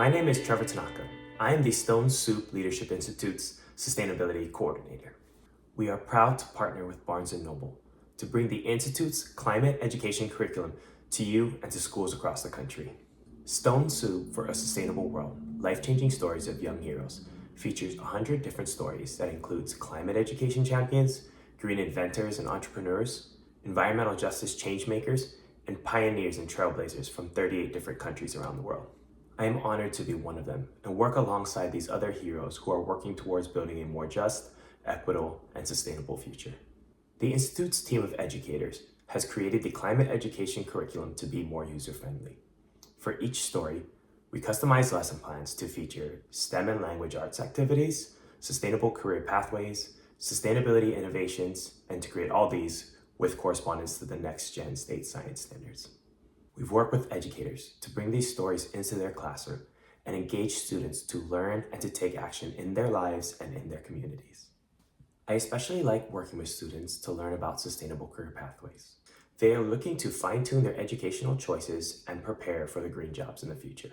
My name is Trevor Tanaka. I am the Stone Soup Leadership Institute's Sustainability Coordinator. We are proud to partner with Barnes & Noble to bring the Institute's climate education curriculum to you and to schools across the country. Stone Soup for a Sustainable World, Life-Changing Stories of Young Heroes features 100 different stories that includes climate education champions, green inventors and entrepreneurs, environmental justice changemakers, and pioneers and trailblazers from 38 different countries around the world. I am honored to be one of them and work alongside these other heroes who are working towards building a more just, equitable, and sustainable future. The Institute's team of educators has created the climate education curriculum to be more user-friendly. For each story, we customize lesson plans to feature STEM and language arts activities, sustainable career pathways, sustainability innovations, and to create all these with correspondence to the next-gen state science standards. We've worked with educators to bring these stories into their classroom and engage students to learn and to take action in their lives and in their communities. I especially like working with students to learn about sustainable career pathways. They are looking to fine-tune their educational choices and prepare for the green jobs in the future.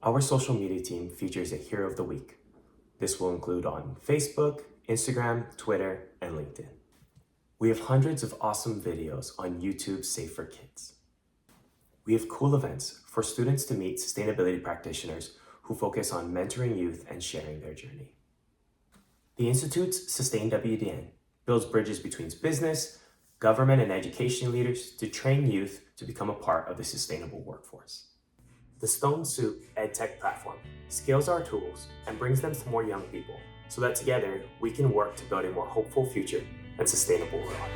Our social media team features a Hero of the Week. This will include on Facebook, Instagram, Twitter, and LinkedIn. We have hundreds of awesome videos on YouTube Safe for Kids. We have cool events for students to meet sustainability practitioners who focus on mentoring youth and sharing their journey. The Institute's Sustain WDN builds bridges between business, government, and education leaders to train youth to become a part of the sustainable workforce. The Stone Soup EdTech platform scales our tools and brings them to more young people so that together we can work to build a more hopeful future and sustainable world.